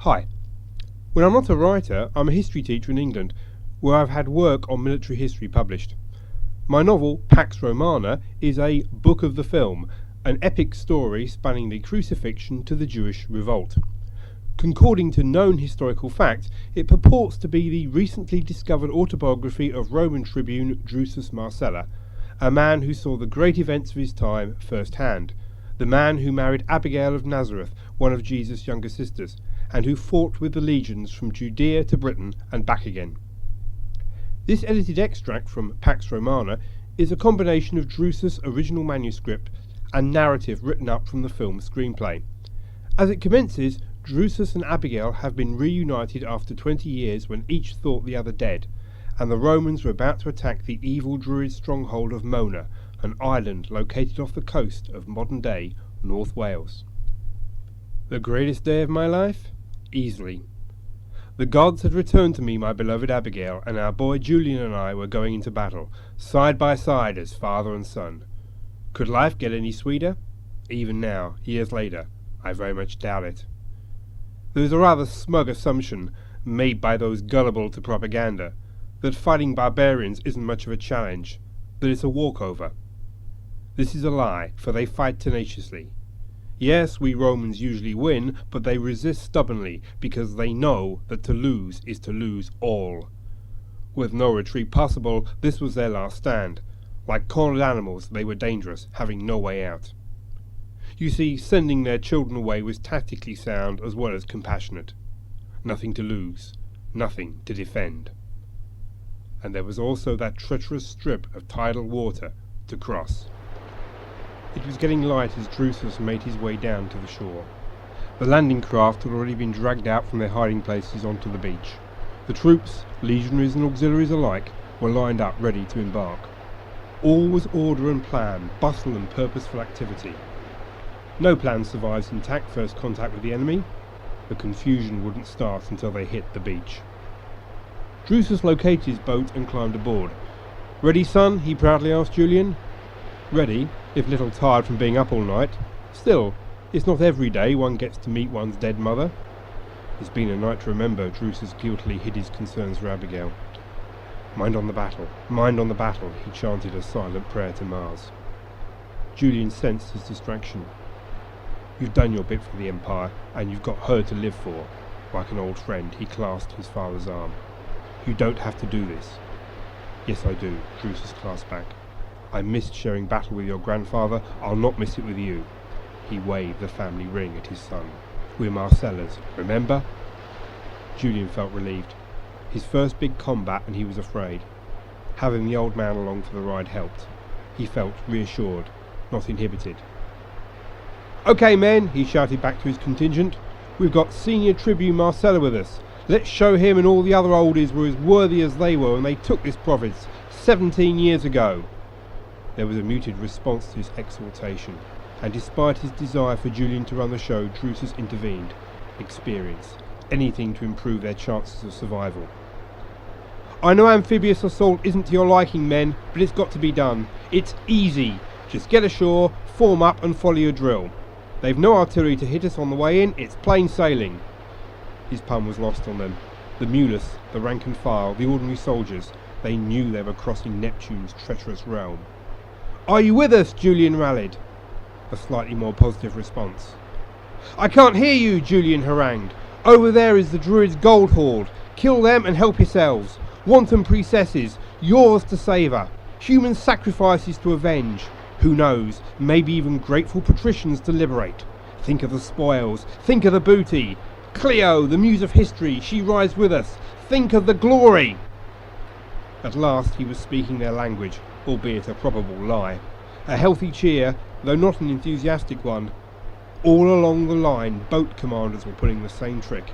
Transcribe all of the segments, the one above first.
Hi. When I'm not a writer, I'm a history teacher in England, where I've had work on military history published. My novel, Pax Romana, is a book of the film, an epic story spanning the crucifixion to the Jewish revolt. Concording to known historical fact, it purports to be the recently discovered autobiography of Roman tribune Drusus Marcella, a man who saw the great events of his time firsthand, the man who married Abigail of Nazareth, one of Jesus' younger sisters, and who fought with the legions from Judea to Britain and back again. This edited extract from Pax Romana is a combination of Drusus' original manuscript and narrative written up from the film's screenplay. As it commences, Drusus and Abigail have been reunited after 20 years when each thought the other dead, and the Romans were about to attack the evil Druid stronghold of Mona, an island located off the coast of modern-day North Wales. The greatest day of my life? Easily. The gods had returned to me my beloved Abigail, and our boy Julian and I were going into battle, side by side as father and son. Could life get any sweeter? Even now, years later, I very much doubt it. There is a rather smug assumption, made by those gullible to propaganda, that fighting barbarians isn't much of a challenge, that it's a walkover. This is a lie, for they fight tenaciously. Yes, we Romans usually win, but they resist stubbornly, because they know that to lose is to lose all. With no retreat possible, this was their last stand. Like cornered animals, they were dangerous, having no way out. You see, sending their children away was tactically sound as well as compassionate. Nothing to lose, nothing to defend. And there was also that treacherous strip of tidal water to cross. It was getting light as Drusus made his way down to the shore. The landing craft had already been dragged out from their hiding places onto the beach. The troops, legionaries and auxiliaries alike, were lined up ready to embark. All was order and plan, bustle and purposeful activity. No plan survives intact first contact with the enemy. The confusion wouldn't start until they hit the beach. Drusus located his boat and climbed aboard. "Ready, son?" he proudly asked Julian. Ready, if little tired from being up all night. Still, it's not every day one gets to meet one's dead mother. It's been a night to remember. Drusus guiltily hid his concerns for Abigail. Mind on the battle, he chanted a silent prayer to Mars. Julian sensed his distraction. You've done your bit for the Empire, and you've got her to live for. Like an old friend, he clasped his father's arm. You don't have to do this. Yes, I do, Drusus clasped back. I missed sharing battle with your grandfather, I'll not miss it with you. He waved the family ring at his son. We're Marcellas, remember? Julian felt relieved. His first big combat, and he was afraid. Having the old man along for the ride helped. He felt reassured, not inhibited. "Okay, men," he shouted back to his contingent. "We've got Senior Tribune Marcella with us. Let's show him and all the other oldies were as worthy as they were when they took this province 17 years ago. There was a muted response to his exhortation, and despite his desire for Julian to run the show, Drusus intervened. Experience. Anything to improve their chances of survival. "I know amphibious assault isn't to your liking, men, but it's got to be done. It's easy. Just get ashore, form up and follow your drill. They've no artillery to hit us on the way in, it's plain sailing." His pun was lost on them. The mulus, the rank and file, the ordinary soldiers, they knew they were crossing Neptune's treacherous realm. "Are you with us?" Julian rallied. A slightly more positive response. "I can't hear you," Julian harangued. "Over there is the Druids' gold hoard. Kill them and help yourselves. Wanton priestesses, yours to savour. Human sacrifices to avenge. Who knows, maybe even grateful patricians to liberate. Think of the spoils. Think of the booty. Clio, the muse of history, she rides with us. Think of the glory." At last he was speaking their language, albeit a probable lie. A healthy cheer, though not an enthusiastic one. All along the line, boat commanders were pulling the same trick.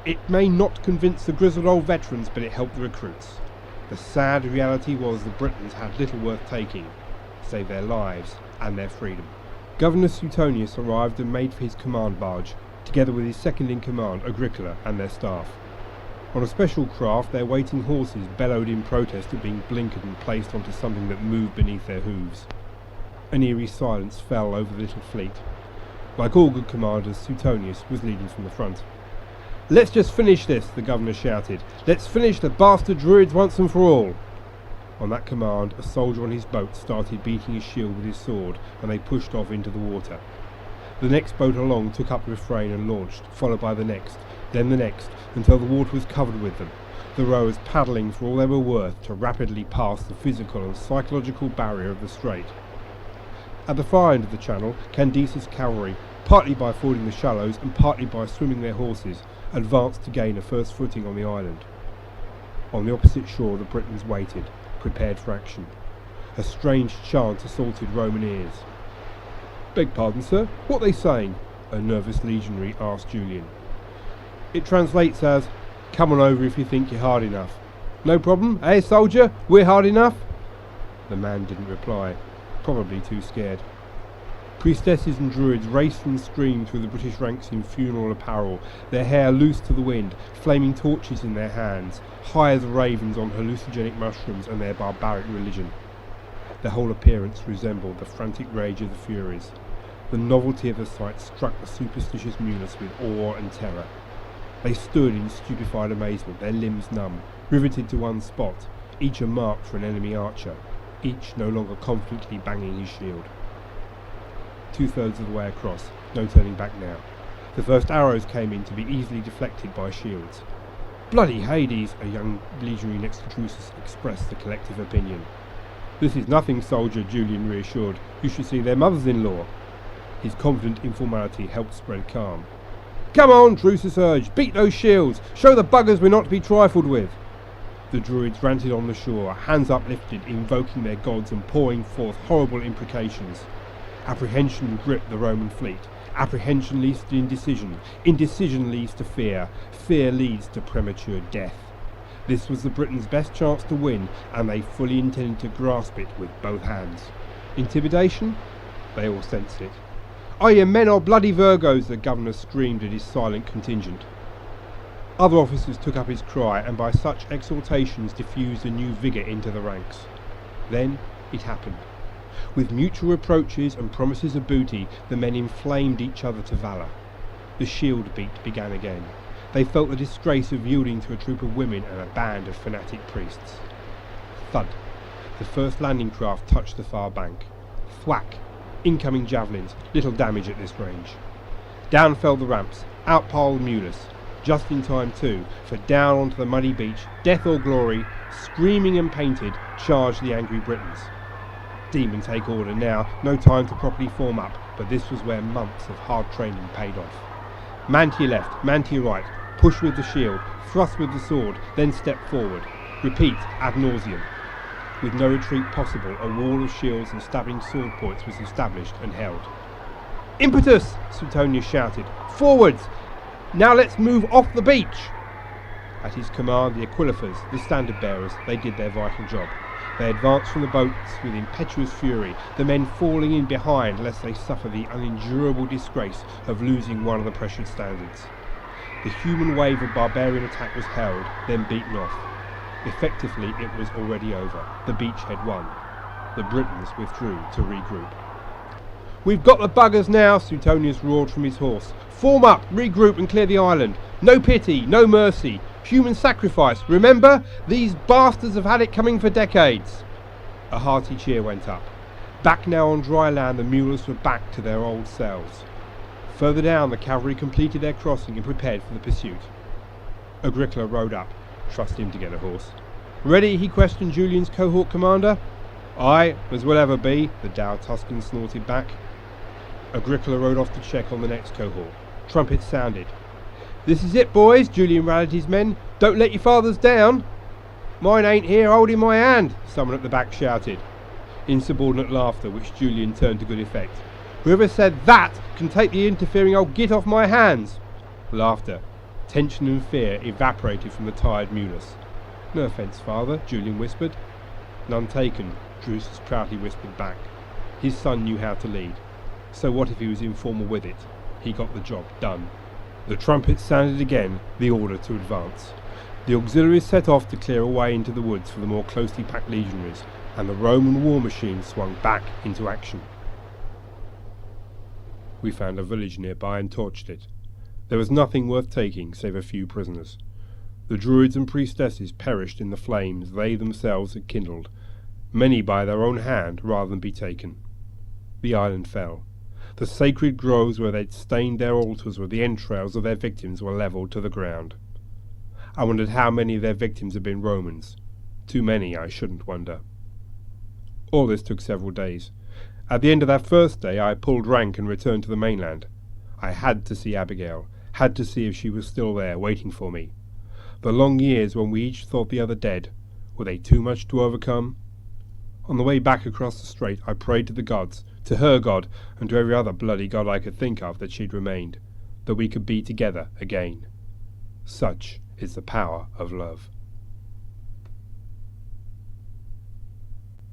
It may not convince the grizzled old veterans, but it helped the recruits. The sad reality was the Britons had little worth taking, save their lives and their freedom. Governor Suetonius arrived and made for his command barge, together with his second-in-command, Agricola, and their staff. On a special craft, their waiting horses bellowed in protest at being blinkered and placed onto something that moved beneath their hooves. An eerie silence fell over the little fleet. Like all good commanders, Suetonius was leading from the front. "Let's just finish this," the governor shouted. "Let's finish the bastard Druids once and for all." On that command, a soldier on his boat started beating his shield with his sword, and they pushed off into the water. The next boat along took up the refrain and launched, followed by the next, then the next, until the water was covered with them, the rowers paddling for all they were worth to rapidly pass the physical and psychological barrier of the strait. At the far end of the channel, Candace's cavalry, partly by fording the shallows and partly by swimming their horses, advanced to gain a first footing on the island. On the opposite shore the Britons waited, prepared for action. A strange chant assaulted Roman ears. "Beg pardon, sir, what are they saying?" a nervous legionary asked Julian. "It translates as, 'Come on over if you think you're hard enough.' No problem, eh, soldier? We're hard enough?" The man didn't reply, probably too scared. Priestesses and druids raced and screamed through the British ranks in funeral apparel, their hair loose to the wind, flaming torches in their hands, high as ravens on hallucinogenic mushrooms and their barbaric religion. Their whole appearance resembled the frantic rage of the Furies. The novelty of the sight struck the superstitious Munis with awe and terror. They stood in stupefied amazement, their limbs numb, riveted to one spot, each a mark for an enemy archer, each no longer confidently banging his shield. 2/3 of the way across, no turning back now. The first arrows came in to be easily deflected by shields. "Bloody Hades," a young legionary next to Drusus expressed the collective opinion. "This is nothing, soldier," Julian reassured. "You should see their mothers-in-law." His confident informality helped spread calm. "Come on," Drusus urged. "Beat those shields. Show the buggers we're not to be trifled with." The druids ranted on the shore, hands uplifted, invoking their gods and pouring forth horrible imprecations. Apprehension gripped the Roman fleet. Apprehension leads to indecision. Indecision leads to fear. Fear leads to premature death. This was the Britons' best chance to win, and they fully intended to grasp it with both hands. Intimidation? They all sensed it. "Are you men or bloody Virgos?" the governor screamed at his silent contingent. Other officers took up his cry, and by such exhortations diffused a new vigour into the ranks. Then it happened. With mutual reproaches and promises of booty, the men inflamed each other to valour. The shield beat began again. They felt the disgrace of yielding to a troop of women and a band of fanatic priests. Thud. The first landing craft touched the far bank. Thwack. Incoming javelins. Little damage at this range. Down fell the ramps. Out piled Mulus. Just in time too, for down onto the muddy beach, death or glory, screaming and painted, charged the angry Britons. Demon take order now, no time to properly form up, but this was where months of hard training paid off. Man to your left, man to your right, push with the shield, thrust with the sword, then step forward. Repeat ad nauseam. With no retreat possible, a wall of shields and stabbing sword points was established and held. "Impetus!" Suetonius shouted. "Forwards! Now let's move off the beach!" At his command, the Aquilifers, the standard bearers, they did their vital job. They advanced from the boats with impetuous fury, the men falling in behind lest they suffer the unendurable disgrace of losing one of the precious standards. The human wave of barbarian attack was held, then beaten off. Effectively, it was already over. The beach had won. The Britons withdrew to regroup. "We've got the buggers now," Suetonius roared from his horse. "Form up, regroup and clear the island. No pity, no mercy. Human sacrifice, remember? These bastards have had it coming for decades." A hearty cheer went up. Back now on dry land, the mules were back to their old selves. Further down, the cavalry completed their crossing and prepared for the pursuit. Agricola rode up. Trust him to get a horse. "Ready?" he questioned Julian's cohort commander. "Aye, as will ever be," the dour Tuscan snorted back. Agricola rode off to check on the next cohort. Trumpets sounded. "This is it, boys," Julian rallied his men. "Don't let your fathers down." "Mine ain't here holding my hand," someone at the back shouted. Insubordinate laughter, which Julian turned to good effect. "Whoever said that can take the interfering old git off my hands." Laughter. Tension and fear evaporated from the tired Mulus. "No offence, father," Julian whispered. "None taken," Drusus proudly whispered back. His son knew how to lead. So what if he was informal with it? He got the job done. The trumpets sounded again, the order to advance. The auxiliaries set off to clear a way into the woods for the more closely packed legionaries, and the Roman war machine swung back into action. We found a village nearby and torched it. There was nothing worth taking save a few prisoners. The druids and priestesses perished in the flames they themselves had kindled, many by their own hand rather than be taken. The island fell. The sacred groves where they'd stained their altars with the entrails of their victims were levelled to the ground. I wondered how many of their victims had been Romans. Too many, I shouldn't wonder. All this took several days. At the end of that first day I pulled rank and returned to the mainland. I had to see Abigail, had to see if she was still there, waiting for me. The long years when we each thought the other dead, were they too much to overcome? On the way back across the strait I prayed to the gods, to her god, and to every other bloody god I could think of that she'd remained, that we could be together again. Such is the power of love.